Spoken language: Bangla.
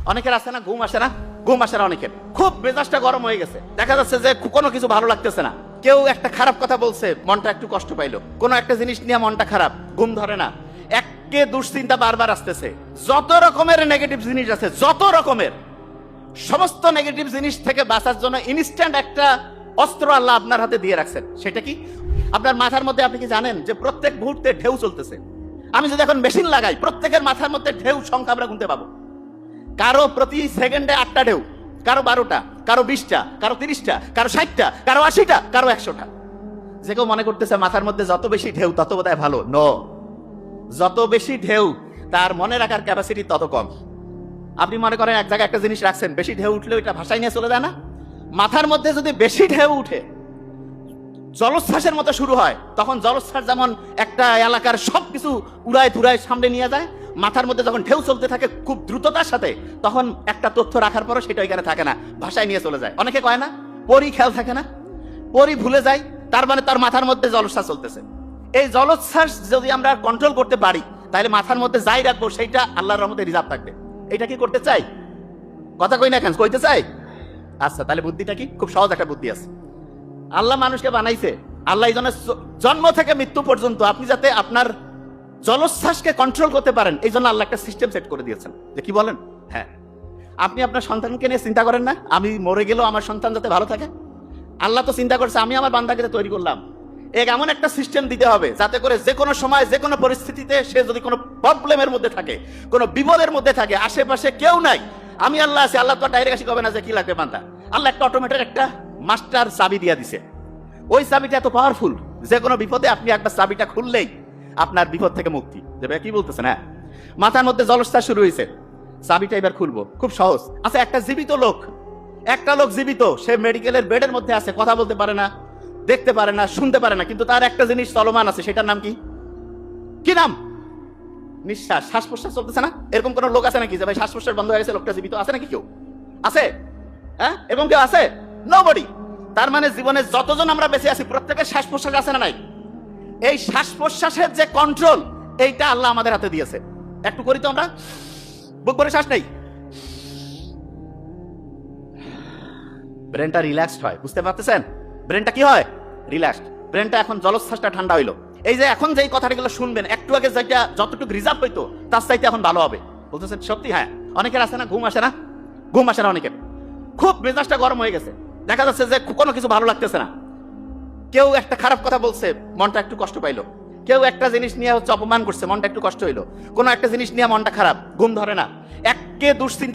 অনেকের আছে না ঘুম আসে না, ঘুম আসে না অনেকের, খুব মেজাজটা গরম হয়ে গেছে, দেখা যাচ্ছে যে কোনো কিছু ভালো লাগতেছে না, কেউ একটা খারাপ কথা বলছে মনটা একটু কষ্ট পাইলো, কোনো একটা জিনিস নিয়ে মনটা খারাপ, ঘুম ধরে না, একে দুশ্চিন্তা বারবার আসতেছে, যত রকমের নেগেটিভ জিনিস আছে, যত রকমের সমস্ত নেগেটিভ জিনিস থেকে বাঁচার জন্য ইনস্ট্যান্ট একটা অস্ত্র আল্লাহ আপনার হাতে দিয়ে রাখছেন। সেটা কি? আপনার মাথার মধ্যে আপনি কি জানেন যে প্রত্যেক মুহূর্তে ঢেউ চলতেছে? আমি যদি এখন মেশিন লাগাই, প্রত্যেকের মাথার মধ্যে ঢেউ সংখ্যা আমরা গুনতে পাবো। কারো প্রতি সেকেন্ডে 8টা ঢেউ, কারো 12টা, কারো 20টা, কারো 30টা, কারো 60টা, কারো 80টা, কারো 100টা। যে কেউ মনে করতেছে মাথার মধ্যে যত বেশি ঢেউ তত বোধহয় ভালো। নো, যত বেশি ঢেউ তার মনে রাখার ক্যাপাসিটি তত কম। আপনি মনে করেন এক জায়গায় একটা জিনিস রাখছেন, বেশি ঢেউ উঠলে ওইটা ভাষায় নিয়ে চলে যায় না? মাথার মধ্যে যদি বেশি ঢেউ উঠে, জলোচ্ছ্বাসের মতো শুরু হয়, তখন জলোচ্ছ্বাস যেমন একটা এলাকার সবকিছু উড়ায় তুড়ায় সামনে নিয়ে যায়, মাথার মধ্যে যখন ঢেউ চলতে থাকে খুব দ্রুততার সাথে, তখন একটা তথ্য রাখার পরও সেটা ওইখানে থাকে না, ভাষায় নিয়ে চলে যায়। অনেকে কয় না পরি খেয়াল থাকে না, পরি ভুলে যায়, তার মানে তার মাথার মধ্যে জলোচ্ছ্বাস চলতেছে। এই জলোচ্ছ্বাস যদি আমরা কন্ট্রোল করতে পারি, তাহলে মাথার মধ্যে যাই রাখবো সেইটা আল্লাহর রহমতে রিজার্ভ থাকবে। এটা কি করতে চাই? কথা কই না কেন, কইতে চাই? আচ্ছা, তাহলে বুদ্ধিটা কি? খুব সহজ একটা বুদ্ধি আছে। আল্লাহ মানুষকে বানাইছে, আল্লাহ এই জন্য জন্ম থেকে মৃত্যু পর্যন্ত আপনি যাতে আপনার জলোচ্ছ্বাসকে কন্ট্রোল করতে পারেন, এই জন্য আল্লাহ একটা সিস্টেম সেট করে দিয়েছেন। যে কি বলেন? হ্যাঁ, আপনি আপনার সন্তানকে নিয়ে চিন্তা করেন না, আমি মরে গেলেও আমার সন্তান যাতে ভালো থাকে? আল্লাহ তো চিন্তা করছে আমি আমার বান্দাকে তৈরি করলাম, এমন একটা সিস্টেম দিতে হবে যাতে করে যে কোনো সময় যে কোনো পরিস্থিতিতে সে যদি কোনো প্রবলেমের মধ্যে থাকে, কোনো বিপদের মধ্যে থাকে, আশেপাশে কেউ নাই, আমি আল্লাহ আছি। আল্লাহ তো ডাইরেক্ট আসি কবে না যে কি লাগবে বান্দা, আল্লাহ একটা অটোমেটেড একটা মাস্টার চাবি দিয়ে দিছে। ওই চাবিটা এত পাওয়ারফুল, যে কোনো বিপদে আপনি একবার চাবিটা খুললেই আপনার বিপদ থেকে মুক্তি দেবে। কি বলতেছেন? হ্যাঁ, মাথার মধ্যে জলস্থার শুরু হয়েছে, চাবিটা এবার খুলবো, খুব সহজ। আচ্ছা, একটা জীবিত লোক, একটা লোক জীবিত, সে মেডিকেলের বেডের মধ্যে আছে, কথা বলতে পারে না, দেখতে পারে না, শুনতে পারে না, কিন্তু তার একটা জিনিস চলমান আছে, সেটার নাম কি? কি নাম? নিঃশ্বাস, শ্বাস প্রশ্বাস চলতেছে না? এরকম কোন লোক আছে নাকি যে ভাই শ্বাস প্রশ্বাস বন্ধ হয়ে গেছে, লোকটা জীবিত আছে নাকি? কেউ আছে? হ্যাঁ, এরকম কেউ আছে? নোবডি। তার মানে জীবনে যতজন আমরা বেঁচে আছি প্রত্যেকের শ্বাস প্রশ্বাস আছে না নাই? এই শ্বাস প্রশ্বাসের যে কন্ট্রোল, এইটা আল্লাহ আমাদের হাতে দিয়েছে। একটু করি তো আমরা, বুক করে শ্বাস নেই, ব্রেনটা রিল্যাক্সড হয়। বুঝতে পারতেছেন? ব্রেনটা কি হয়? রিল্যাক্সড। ব্রেনটা এখন জলোচ্ছ্বাসটা ঠান্ডা হইলো। এই যে এখন যেই কথাগুলো শুনবেন, একটু আগে যেটা যতটুকু রিজার্ভ হইতো তার চাইতে এখন ভালো হবে। বলতেছেন সত্যি? হ্যাঁ। অনেকের আছে না ঘুম আসে না, ঘুম আসে না অনেকের, খুব মেজাজটা গরম হয়ে গেছে, দেখা যাচ্ছে যে কোনো কিছু ভালো লাগতেছে না, কেউ একটা খারাপ কথা বলছে মনটা একটু কষ্ট পাইলো, কেউ একটা জিনিস নিয়ে অপমান করছে মনটা একটু কষ্ট হইলো, কোনো একটা জিনিস নিয়ে মনটা খারাপ, ঘুম ধরে না, একে দুশ্চিন্তা